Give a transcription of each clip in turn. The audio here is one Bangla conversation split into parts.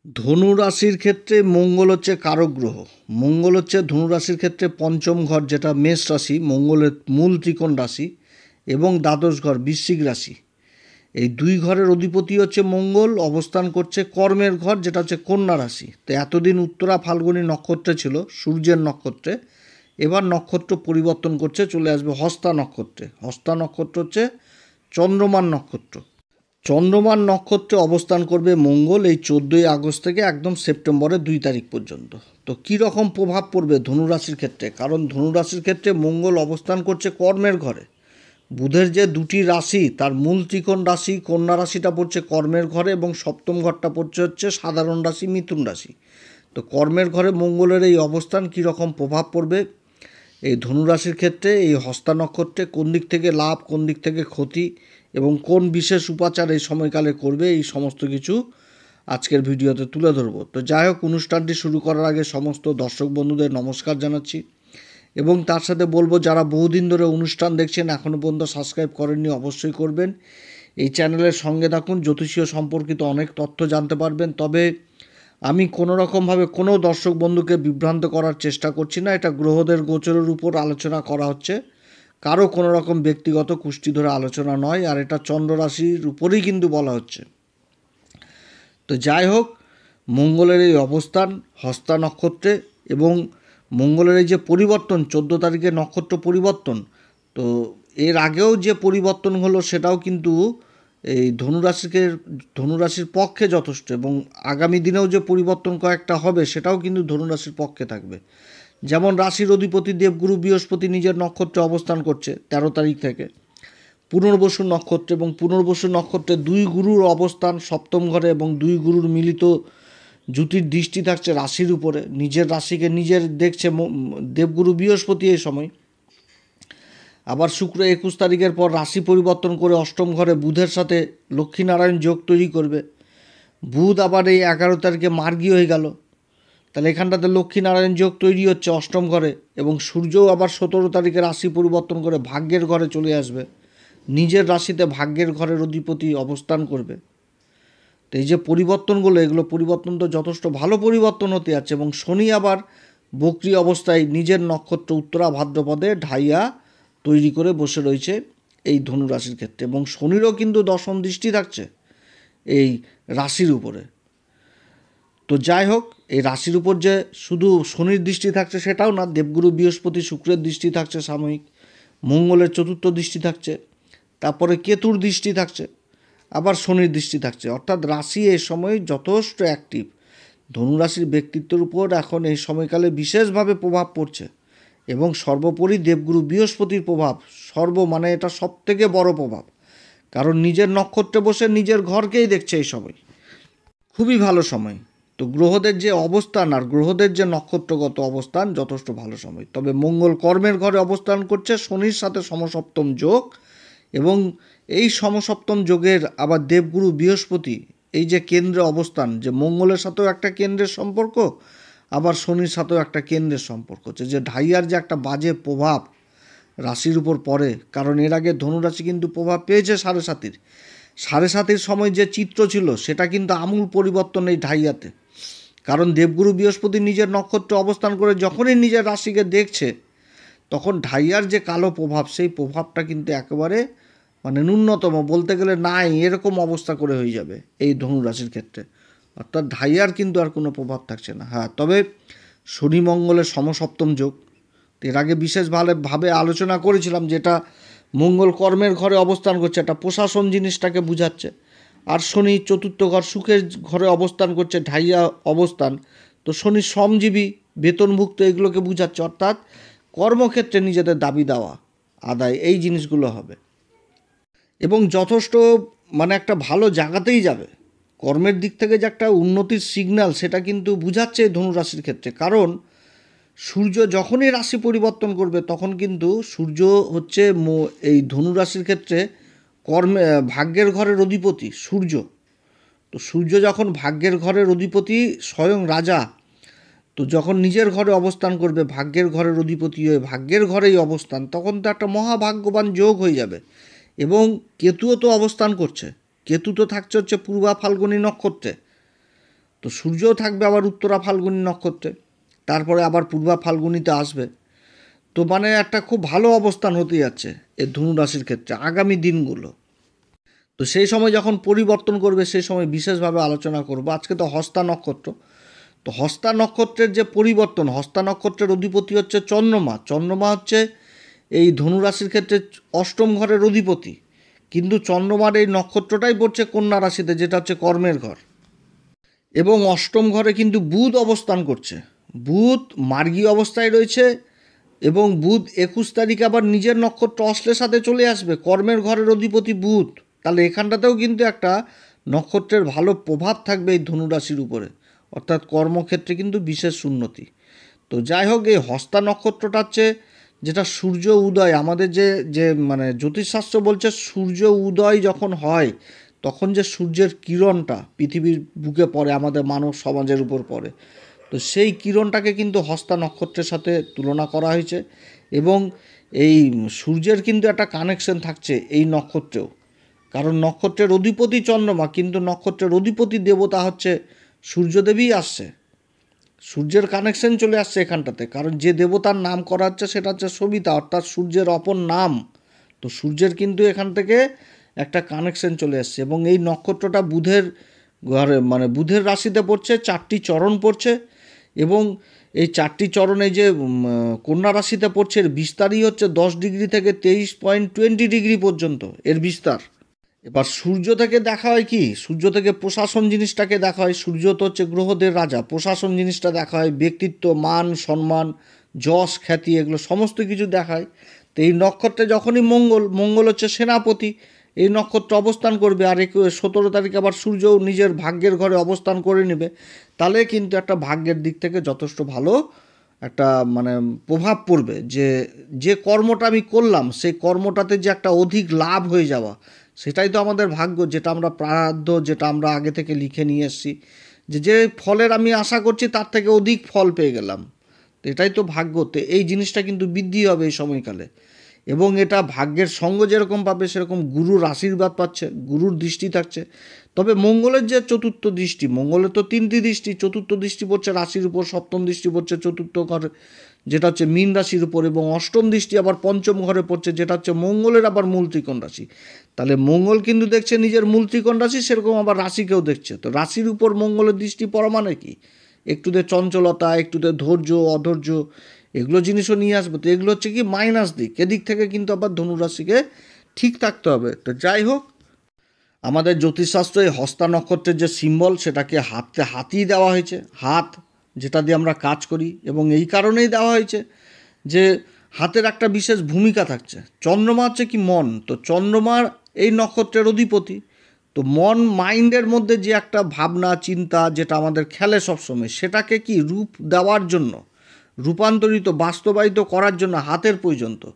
ধনু রাশির ক্ষেত্রে মঙ্গল হচ্ছে কারক গ্রহ। মঙ্গল হচ্ছে ধনু রাশির ক্ষেত্রে পঞ্চম ঘর, যেটা মেষ রাশি, মঙ্গলের মূল ত্রিকোণ রাশি, এবং দ্বাদশ ঘর বৃশ্চিক রাশি। এই দুই ঘরের অধিপতি হচ্ছে মঙ্গল, অবস্থান করছে কর্মের ঘর, যেটা হচ্ছে কন্যা রাশি। তো এতদিন উত্তরা ফাল্গুনী নক্ষত্রে ছিল, সূর্যের নক্ষত্রে। এবার নক্ষত্র পরিবর্তন করছে, চলে আসবে হস্তা নক্ষত্রে। হস্তা নক্ষত্র হচ্ছে চন্দ্রমার নক্ষত্র। চন্দ্রমার নক্ষত্রে অবস্থান করবে মঙ্গল এই 14ই আগস্ট থেকে একদম সেপ্টেম্বরের 2 তারিখ পর্যন্ত। তো কী রকম প্রভাব পড়বে ধনুরাশির ক্ষেত্রে? কারণ ধনুরাশির ক্ষেত্রে মঙ্গল অবস্থান করছে কর্মের ঘরে। বুধের যে দুটি রাশি, তার মূল ত্রিকোণ রাশি কন্যা রাশিটা পড়ছে কর্মের ঘরে, এবং সপ্তম ঘরটা পড়ছে হচ্ছে সাধারণ রাশি মিথুন রাশি। তো কর্মের ঘরে মঙ্গলের এই অবস্থান কী রকম প্রভাব পড়বে এই ধনুরাশির ক্ষেত্রে, এই হস্তা নক্ষত্রে কোন দিক থেকে লাভ, কোন দিক থেকে ক্ষতি, এবং কোন বিশেষ উপাচার এই সময়কালে করবে, এই সমস্ত কিছু আজকের ভিডিওতে তুলে ধরব। তো যাই হোক, অনুষ্ঠানটি শুরু করার আগে সমস্ত দর্শক বন্ধুদের নমস্কার জানাচ্ছি, এবং তার সাথে বলবো যারা বহুদিন ধরে অনুষ্ঠান দেখছেন এখনও পর্যন্ত সাবস্ক্রাইব করেননি অবশ্যই করবেন। এই চ্যানেলের সঙ্গে থাকুন, জ্যোতিষীয় সম্পর্কিত অনেক তথ্য জানতে পারবেন। তবে আমি কোনো রকমভাবে কোনো দর্শক বন্ধুকে বিভ্রান্ত করার চেষ্টা করছি না। এটা গ্রহদের গোচরের উপর আলোচনা করা হচ্ছে, কারো কোনো রকম ব্যক্তিগত কুষ্টি ধরে আলোচনা নয়। আর এটা চন্দ্র রাশির উপরেই কিন্তু বলা হচ্ছে। তো যাই হোক, মঙ্গলের এই অবস্থান হস্তা নক্ষত্রে, এবং মঙ্গলের এই যে পরিবর্তন 14 তারিখে নক্ষত্র পরিবর্তন, তো এর আগেও যে পরিবর্তন হলো সেটাও কিন্তু এই ধনুরাশির পক্ষে যথেষ্ট, এবং আগামী দিনেও যে পরিবর্তন কয়েকটা হবে সেটাও কিন্তু ধনুরাশির পক্ষে থাকবে। যেমন রাশির অধিপতি দেবগুরু বৃহস্পতি নিজের নক্ষত্রে অবস্থান করছে 13 তারিখ থেকে পুনর্বসু নক্ষত্রে, এবং পুনর্বসু নক্ষত্রে দুই গুরুর অবস্থান সপ্তম ঘরে, এবং দুই গুরুর মিলিত জ্যোতির দৃষ্টি থাকছে রাশির উপরে। নিজের রাশিকে নিজের দেখছে দেবগুরু বৃহস্পতি এই সময়। আবার শুক্র 21 তারিখের পর রাশি পরিবর্তন করে অষ্টম ঘরে বুধের সাথে লক্ষ্মীনারায়ণ যোগ তৈরি করবে। বুধ আবার এই 11 তারিখে মার্গী হয়ে গেল, তাহলে এখানটাতে লক্ষ্মীনারায়ণ যোগ তৈরি হচ্ছে অষ্টম ঘরে। এবং সূর্যও আবার 17 তারিখে রাশি পরিবর্তন করে ভাগ্যের ঘরে চলে আসবে, নিজের রাশিতে ভাগ্যের ঘরের অধিপতি অবস্থান করবে। তো এই যে পরিবর্তনগুলো, এগুলো পরিবর্তন তো যথেষ্ট ভালো পরিবর্তন হতে যাচ্ছে। এবং শনি আবার বক্রী অবস্থায় নিজের নক্ষত্র উত্তরা ভাদ্রপদে ঢাইয়া তৈরি করে বসে রয়েছে এই ধনুরাশির ক্ষেত্রে, এবং শনিরও কিন্তু দশম দৃষ্টি থাকছে এই রাশির উপরে। তো যাই হোক, এই রাশির উপর যে শুধু শনির দৃষ্টি থাকছে সেটাও না, দেবগুরু বৃহস্পতি শুক্রের দৃষ্টি থাকছে সাময়িক, মঙ্গলের চতুর্থ দৃষ্টি থাকছে, তারপরে কেতুর দৃষ্টি থাকছে, আবার শনির দৃষ্টি থাকছে। অর্থাৎ রাশি এই সময় যথেষ্ট অ্যাক্টিভ। ধনুরাশির ব্যক্তিত্বের উপর এখন এই সময়কালে বিশেষভাবে প্রভাব পড়ছে, এবং সর্বোপরি দেবগুরু বৃহস্পতির প্রভাব মানে এটা সবথেকে বড় প্রভাব, কারণ নিজের নক্ষত্রে বসে নিজের ঘরকেই দেখছে এই সময়। খুবই ভালো সময়। তো গ্রহদের যে অবস্থান আর গ্রহদের যে নক্ষত্রগত অবস্থান যথেষ্ট ভালো সময়। তবে মঙ্গল কর্মের ঘরে অবস্থান করছে, শনির সাথে সমসপ্তম যোগ, এবং এই সমসপ্তম যোগের আবার দেবগুরু বৃহস্পতি এই যে কেন্দ্রে অবস্থান, যে মঙ্গলের সাথেও একটা কেন্দ্রের সম্পর্ক, আবার শনির সাথেও একটা কেন্দ্রের সম্পর্ক হচ্ছে, যে ঢাইয়ার যে একটা বাজে প্রভাব রাশির উপর পড়ে। কারণ এর আগে ধনুরাশি কিন্তু প্রভাব পেয়েছে সাড়ে সাতির সময় যে চিত্র ছিল সেটা কিন্তু আমূল পরিবর্তন এই ঢাইয়াতে। কারণ দেবগুরু বৃহস্পতি নিজের নক্ষত্রে অবস্থান করে যখনই নিজের রাশিকে দেখছে, তখন ঢাইয়ার যে কালো প্রভাব, সেই প্রভাবটা কিন্তু একেবারে ন্যূনতম বলতে গেলে নাই, এরকম অবস্থা করে হয়ে যাবে এই ধনুরাশির ক্ষেত্রে। অর্থাৎ ঢাইয়ার কিন্তু আর কোনো প্রভাব থাকছে না। হ্যাঁ, তবে শনি মঙ্গলের সমসপ্তম যোগ, এর আগে বিশেষভাবে আলোচনা করেছিলাম, যেটা মঙ্গল কর্মের ঘরে অবস্থান করছে, একটা প্রশাসন জিনিসটাকে বুঝাচ্ছে। আর শনি চতুর্থ ঘর সুখের ঘরে অবস্থান করছে, ঢাইয়া অবস্থান। তো শনি শ্রমজীবী, বেতনভুক্ত, এগুলোকে বুঝাচ্ছে। অর্থাৎ কর্মক্ষেত্রে নিজেদের দাবি দেওয়া আদায়, এই জিনিসগুলো হবে, এবং যথেষ্ট একটা ভালো জায়গাতেই যাবে। কর্মের দিক থেকে যে একটা উন্নতির সিগন্যাল, সেটা কিন্তু বুঝাচ্ছে ধনুরাশির ক্ষেত্রে। কারণ সূর্য যখনই রাশি পরিবর্তন করবে, তখন কিন্তু সূর্য হচ্ছে এই ধনুরাশির ক্ষেত্রে ভাগ্যের ঘরের অধিপতি সূর্য। তো সূর্য যখন ভাগ্যের ঘরের অধিপতি, স্বয়ং রাজা, তো যখন নিজের ঘরে অবস্থান করবে ভাগ্যের ঘরের অধিপতি হয়ে, ভাগ্যের ঘরেই অবস্থান, তখন তো একটা মহাভাগ্যবান যোগ হয়ে যাবে। এবং কেতুও তো অবস্থান করছে, কেতু তো থাকছে হচ্ছে পূর্বা ফাল্গুনী নক্ষত্রে। তো সূর্যও থাকবে আবার উত্তরা ফাল্গুনী নক্ষত্রে, তারপরে আবার পূর্বা ফাল্গুনিতে আসবে। তো মানে একটা খুব ভালো অবস্থান হতে যাচ্ছে এই ধনুরাশির ক্ষেত্রে আগামী দিনগুলো। তো সেই সময় যখন পরিবর্তন করবে সেই সময় বিশেষভাবে আলোচনা করব। আজকে তো হস্তা নক্ষত্র, তো হস্তা নক্ষত্রের যে পরিবর্তন, হস্তা নক্ষত্রের অধিপতি হচ্ছে চন্দ্রমা। চন্দ্রমা হচ্ছে এই ধনুরাশির ক্ষেত্রে অষ্টম ঘরের অধিপতি, কিন্তু চন্দ্রমার এই নক্ষত্রটাই পড়ছে কন্যা রাশিতে, যেটা হচ্ছে কর্মের ঘর। এবং অষ্টম ঘরে কিন্তু বুধ অবস্থান করছে। বুধ মার্গী অবস্থায় রয়েছে এবং বুধ 21 তারিখে আবার নিজের নক্ষত্র অশ্লেষাতে চলে আসবে, কর্মের ঘরের অধিপতি বুধ। তাহলে এখানটাতেও কিন্তু একটা নক্ষত্রের ভালো প্রভাব থাকবে এই ধনুরাশির উপরে, অর্থাৎ কর্মক্ষেত্রে কিন্তু বিশেষ উন্নতি। তো যাই হোক, এই হস্তা নক্ষত্রটা হচ্ছে যেটা সূর্য উদয়, আমাদের যে যে মানে জ্যোতিষশাস্ত্র বলছে সূর্য উদয় যখন হয় তখন যে সূর্যের কিরণটা পৃথিবীর বুকে পড়ে, আমাদের মানব সমাজের উপর পড়ে, তো সেই কিরণটাকে কিন্তু হস্তা নক্ষত্রের সাথে তুলনা করা হয়েছে। এবং এই সূর্যের কিন্তু একটা কানেকশন থাকছে এই নক্ষত্রেও, কারণ নক্ষত্রের অধিপতি চন্দ্রমা, কিন্তু নক্ষত্রের অধিপতি দেবতা হচ্ছে সূর্যদেবী আসছে। সূর্যের কানেকশন চলে আসছে এখানটাতে, কারণ যে দেবতার নাম করা হচ্ছে সেটা হচ্ছে সবিতা, অর্থাৎ সূর্যের অপর নাম। তো সূর্যের কিন্তু এখান থেকে একটা কানেকশন চলে আসছে। এবং এই নক্ষত্রটা বুধের ঘরে মানে বুধের রাশিতে পড়ছে, 4টি চরণ পড়ছে। এবং এই 4টি চরণে যে কন্যা রাশিতে পড়ছে, এর বিস্তারই হচ্ছে 10 ডিগ্রি থেকে 23.20 ডিগ্রি পর্যন্ত এর বিস্তার। এবার সূর্য থেকে দেখা হয় কি, সূর্য থেকে প্রশাসন জিনিসটাকে দেখা হয়। সূর্য তো হচ্ছে গ্রহদের রাজা, প্রশাসন জিনিসটা দেখা হয়, ব্যক্তিত্ব, মান সম্মান, যশ খ্যাতি, এগুলো সমস্ত কিছু দেখায়। তো এই নক্ষত্রে যখনই মঙ্গল হচ্ছে সেনাপতি, এই নক্ষত্র অবস্থান করবে, আর 17 তারিখে আবার সূর্যও নিজের ভাগ্যের ঘরে অবস্থান করে নেবে, তাহলে কিন্তু একটা ভাগ্যের দিক থেকে যথেষ্ট ভালো একটা মানে প্রভাব পড়বে। যে যে কর্মটা আমি করলাম সেই কর্মটাতে যে একটা অধিক লাভ হয়ে যাওয়া, সেটাই তো আমাদের ভাগ্য, যেটা আমরা প্রারাব্ধ, যেটা আমরা আগে থেকে লিখে নিয়ে এসেছি, যে যে ফলের আমি আশা করছি তার থেকে অধিক ফল পেয়ে গেলাম, তো এটাই তো ভাগ্য। তো এই জিনিসটা কিন্তু বৃদ্ধি হবে এই সময়কালে। এবং এটা ভাগ্যের সঙ্গ যেরকম পাবে সেরকম গুরুর আশীর্বাদ পাচ্ছে, গুরুর দৃষ্টি থাকছে। তবে মঙ্গলের যে চতুর্থ দৃষ্টি, মঙ্গলের তো 3টি দৃষ্টি, চতুর্থ দৃষ্টি পড়ছে রাশির উপর, সপ্তম দৃষ্টি পড়ছে চতুর্থ ঘরে যেটা হচ্ছে মীন রাশির উপর, এবং অষ্টম দৃষ্টি আবার পঞ্চম ঘরে পড়ছে যেটা হচ্ছে মঙ্গলের আবার মূল ত্রিকোণ রাশি। তাহলে মঙ্গল কিন্তু দেখছে নিজের মূল ত্রিকোণ রাশি, সেরকম আবার রাশিকেও দেখছে। তো রাশির উপর মঙ্গলের দৃষ্টি পড়া মানে কি, একটুতে চঞ্চলতা, একটুতে ধৈর্য অধৈর্য, এগুলো জিনিসও নিয়ে আসবে। তো এগুলো হচ্ছে কি মাইনাস দিক, এদিক থেকে কিন্তু আবার ধনুরাশিকে ঠিক থাকতে হবে। তো যাই হোক, আমাদের জ্যোতিষশাস্ত্রে এই হস্তা নক্ষত্রের যে সিম্বল সেটাকে হাতি দেওয়া হয়েছে, হাত যেটা দিয়ে আমরা কাজ করি, এবং এই কারণেই দেওয়া হয়েছে যে হাতের একটা বিশেষ ভূমিকা থাকছে। চন্দ্রমা হচ্ছে কি মন, তো চন্দ্রমার এই নক্ষত্রের অধিপতি। তো মন, মাইন্ডের মধ্যে যে একটা ভাবনা চিন্তা যেটা আমাদের খেলে সবসময়, সেটাকে কি রূপ দেওয়ার জন্য, রূপান্তরিত বাস্তবায়িত করার জন্য হাতের প্রয়োজন। তো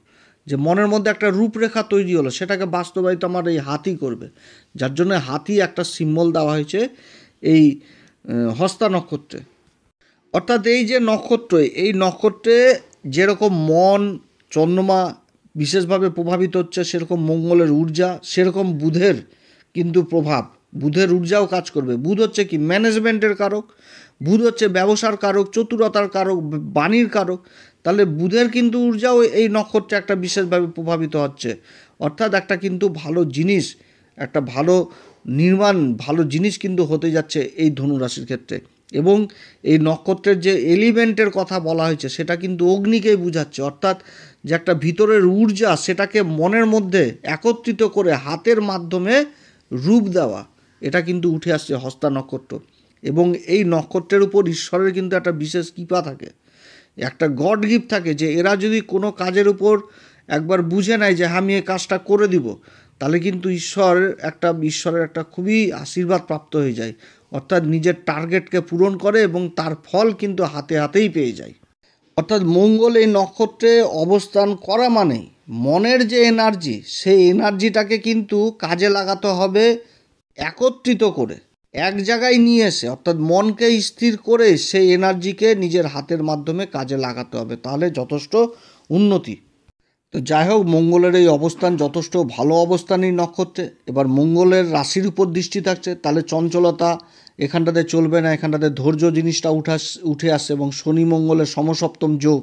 যে মনের মধ্যে একটা রূপরেখা তৈরি হলো সেটাকে বাস্তবায়িত আমার এই হাতি করবে, যার জন্য হাতি একটা সিম্বল দেওয়া হয়েছে এই হস্তা নক্ষত্রে। অর্থাৎ এই যে নক্ষত্র, এই নক্ষত্রে যেরকম মন চন্দ্রমা বিশেষভাবে প্রভাবিত হচ্ছে, সেরকম মঙ্গলের ঊর্জা, সেরকম বুধের কিন্তু প্রভাব, বুধের ঊর্জাও কাজ করবে। বুধ হচ্ছে কি ম্যানেজমেন্টের কারক, বুধ হচ্ছে ব্যবসার কারক, চতুরতার কারক, বাণীর কারক। তাহলে বুধের কিন্তু ঊর্জাও এই নক্ষত্রে একটা বিশেষভাবে প্রভাবিত হচ্ছে। অর্থাৎ একটা কিন্তু ভালো জিনিস, একটা ভালো ভালো জিনিস কিন্তু হতে যাচ্ছে এই ধনুরাশির ক্ষেত্রে। এবং এই নক্ষত্রের যে এলিমেন্টের কথা বলা হয়েছে সেটা কিন্তু অগ্নিকেই বোঝাচ্ছে, অর্থাৎ যে একটা ভিতরের ঊর্জা সেটাকে মনের মধ্যে একত্রিত করে হাতের মাধ্যমে রূপ দেওয়া, এটা কিন্তু উঠে আসছে হস্তা নক্ষত্র। এবং এই নক্ষত্রের উপর ঈশ্বরের কিন্তু একটা বিশেষ কৃপা থাকে, একটা গড গিফট থাকে, যে এরা যদি কোনো কাজের উপর একবার বুঝে নেয় যে আমি এই কাজটা করে দিব, তাহলে কিন্তু ঈশ্বরের একটা খুবই আশীর্বাদ প্রাপ্ত হয়ে যায়। অর্থাৎ নিজের টার্গেটকে পূরণ করে এবং তার ফল কিন্তু হাতে হাতেই পেয়ে যায়। অর্থাৎ মঙ্গল এই নক্ষত্রে অবস্থান করা মানে মনের যে এনার্জি, সেই এনার্জিটাকে কিন্তু কাজে লাগাতে হবে একত্রিত করে, এক জায়গায় নিয়ে এসে, অর্থাৎ মনকে স্থির করে সেই এনার্জিকে নিজের হাতের মাধ্যমে কাজে লাগাতে হবে, তাহলে যথেষ্ট উন্নতি। তো যাই হোক, মঙ্গলের এই অবস্থান যথেষ্ট ভালো অবস্থানই নক্ষত্রে। এবার মঙ্গলের রাশির উপর দৃষ্টি থাকছে, তাহলে চঞ্চলতা এখানটাতে চলবে না, এখানটাতে ধৈর্য জিনিসটা উঠে আসছে এবং শনি মঙ্গলের সমসপ্তম যোগ,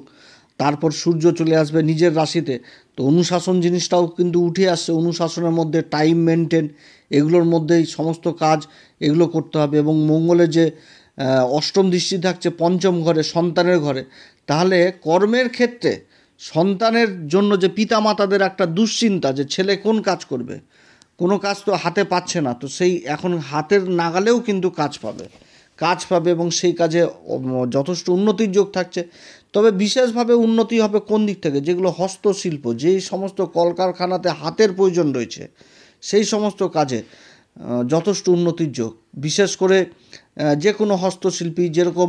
তারপর সূর্য চলে আসবে নিজের রাশিতে। তো অনুশাসন জিনিসটাও কিন্তু উঠে আসছে, অনুশাসনের মধ্যে টাইম মেনটেন, এগুলোর মধ্যেই সমস্ত কাজ এগুলো করতে হবে। এবং মঙ্গলের যে অষ্টম দৃষ্টি থাকছে পঞ্চম ঘরে, সন্তানের ঘরে, তাহলে কর্মের ক্ষেত্রে সন্তানের জন্য যে পিতামাতাদের একটা দুশ্চিন্তা যে ছেলে কোন কাজ করবে, কোনো কাজ তো হাতে পাচ্ছে না, তো সেই এখন হাতের নাগালেও কিন্তু কাজ পাবে এবং সেই কাজে যথেষ্ট উন্নতির যোগ থাকছে। তবে বিশেষভাবে উন্নতি হবে কোন দিক থেকে, যেগুলো হস্তশিল্প, যেই সমস্ত কলকারখানাতে হাতের প্রয়োজন রয়েছে, সেই সমস্ত কাজে যথেষ্ট উন্নতির যোগ। বিশেষ করে যে কোনো হস্তশিল্পী, যেরকম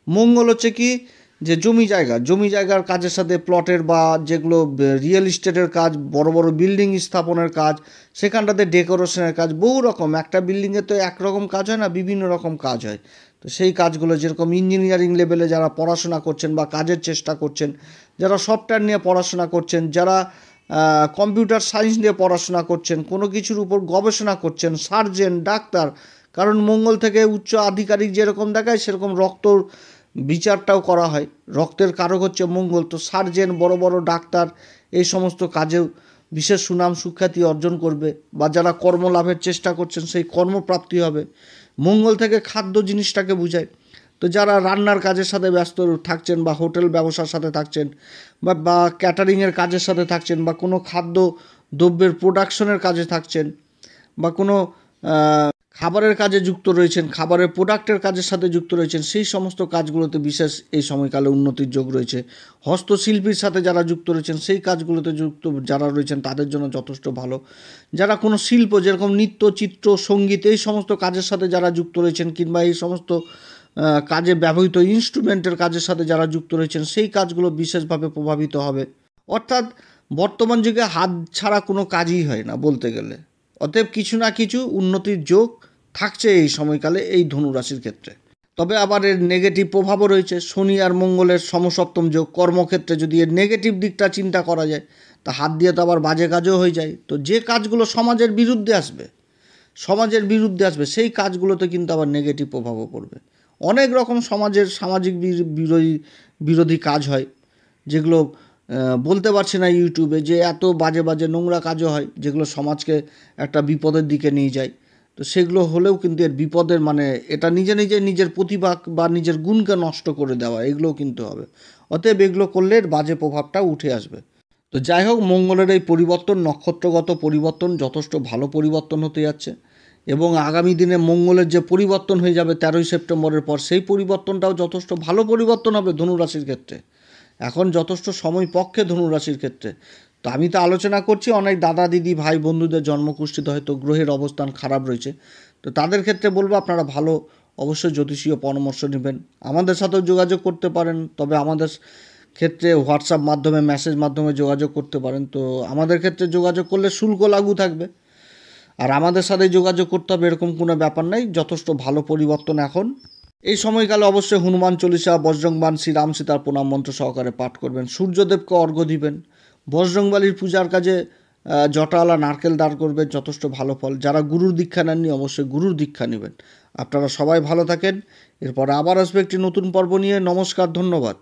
মঙ্গল হচ্ছে কি যে জমি জায়গার কাজের সাথে প্লটের বা যেগুলো রিয়েল এস্টেটের কাজ, বড় বড় বিল্ডিং স্থাপনের কাজ, সেখানটাতে ডেকোরেশনের কাজ, বহু রকম, একটা বিল্ডিংয়ে তো একরকম কাজ হয় না, বিভিন্ন রকম কাজ হয়। তো সেই কাজগুলো যেরকম ইঞ্জিনিয়ারিং লেভেলে যারা পড়াশোনা করছেন বা কাজের চেষ্টা করছেন, যারা সফটওয়্যার নিয়ে পড়াশোনা করছেন, যারা কম্পিউটার সায়েন্স নিয়ে পড়াশোনা করছেন, কোনো কিছুর উপর গবেষণা করছেন, সার্জেন, ডাক্তার, কারণ মঙ্গল থেকে উচ্চ আধিকারিক যেরকম দেখায় সেরকম রক্ত বিচারটাও করা হয়, রক্তের কারক হচ্ছে মঙ্গল। তো সার্জেন, বড় বড় ডাক্তার, এই সমস্ত কাজেও বিশেষ সুনাম সুখ্যাতি অর্জন করবে, বা যারা কর্মলাভের চেষ্টা করছেন সেই কর্মপ্রাপ্তি হবে। মঙ্গল থেকে খাদ্য জিনিসটাকে বোঝায়। তো যারা রান্নার কাজের সাথে ব্যস্ত থাকছেন বা হোটেল ব্যবসার সাথে থাকছেন বা ক্যাটারিংয়ের কাজের সাথে থাকছেন বা কোনো খাদ্য দ্রব্যের প্রোডাকশনের কাজে থাকছেন বা কোনো খাবারের কাজে যুক্ত রয়েছেন, খাবারের প্রোডাক্টের কাজের সাথে যুক্ত রয়েছেন, সেই সমস্ত কাজগুলোতে বিশেষ এই সময়কালে উন্নতির যোগ রয়েছে। হস্তশিল্পীর সাথে যারা যুক্ত রয়েছেন, সেই কাজগুলোতে যুক্ত যারা রয়েছেন তাদের জন্য যথেষ্ট ভালো। যারা কোনো শিল্প, যেরকম নৃত্য, চিত্র, সঙ্গীত, এই সমস্ত কাজের সাথে যারা যুক্ত রয়েছেন, কিংবা এই সমস্ত কাজে ব্যবহৃত ইনস্ট্রুমেন্টের কাজের সাথে যারা যুক্ত রয়েছেন, সেই কাজগুলো বিশেষভাবে প্রভাবিত হবে। অর্থাৎ বর্তমান যুগে হাত ছাড়া কোনো কাজই হয় না বলতে গেলে। অতএব কিছু না কিছু উন্নতির যোগ থাকছে এই সময়কালে এই ধনুরাশির ক্ষেত্রে। তবে আবার এর নেগেটিভ প্রভাবও রয়েছে। শনি আর মঙ্গলের সমসপ্তম যোগ, কর্মক্ষেত্রে যদি এর নেগেটিভ দিকটা চিন্তা করা যায়, তা হাত দিয়ে তো আবার বাজে কাজও হয়ে যায়। তো যে কাজগুলো সমাজের বিরুদ্ধে আসবে সেই কাজগুলোতে কিন্তু আবার নেগেটিভ প্রভাবও পড়বে। অনেক রকম সামাজিক বিরোধী কাজ হয়, যেগুলো বলতে পারছি না ইউটিউবে, যে এত বাজে নোংরা কাজও হয় যেগুলো সমাজকে একটা বিপদের দিকে নিয়ে যায়। তো সেগুলো হলেও কিন্তু এর বিপদের এটা নিজের প্রতিভা বা নিজের গুণকে নষ্ট করে দেওয়া, এগুলোও কিন্তু হবে। অতএব এগুলো করলে এর বাজে প্রভাবটা উঠে আসবে। তো যাই হোক, মঙ্গলের এই পরিবর্তন, নক্ষত্রগত পরিবর্তন, যথেষ্ট ভালো পরিবর্তন হতে যাচ্ছে। এবং আগামী দিনে মঙ্গলের যে পরিবর্তন হয়ে যাবে 13ই সেপ্টেম্বরের পর, সেই পরিবর্তনটাও যথেষ্ট ভালো পরিবর্তন হবে ধনুরাশির ক্ষেত্রে। এখন যথেষ্ট সময় পক্ষে ধনুরাশির ক্ষেত্রে। তো আমি তো আলোচনা করছি অনেক দাদা দিদি ভাই বন্ধুদের জন্মকুষ্ঠিতে হয়তো গ্রহের অবস্থান খারাপ রয়েছে। তো তাদের ক্ষেত্রে বলবো আপনারা ভালো অবশ্যই জ্যোতিষীয় পরামর্শ নেবেন। আমাদের সাথেও যোগাযোগ করতে পারেন, তবে আমাদের ক্ষেত্রে হোয়াটসঅ্যাপ মাধ্যমে, মেসেজ মাধ্যমে যোগাযোগ করতে পারেন। তো আমাদের ক্ষেত্রে যোগাযোগ করলে শুল্ক লাগু থাকবে, আর আমাদের সাথে যোগাযোগ করতে হবে এরকম কোনো ব্যাপার নাই। যথেষ্ট ভালো পরিবর্তন এখন এই সময়কালে। অবশ্যই হনুমান চল্লিশা, বজরংবাণ, শ্রীরাম সীতার প্রণাম মন্ত্র সহকারে পাঠ করবেন, সূর্যদেবকে অর্ঘ্য দিবেন, বজরংবলীর পূজার কাজে জটাওয়ালা নারকেল দাঁড় করবেন, যথেষ্ট ভালো ফল। যারা গুরুর দীক্ষা নেননি অবশ্যই গুরুর দীক্ষা নেবেন। আপনারা সবাই ভালো থাকেন। এরপর আবার আসবে একটি নতুন পর্ব নিয়ে। নমস্কার, ধন্যবাদ।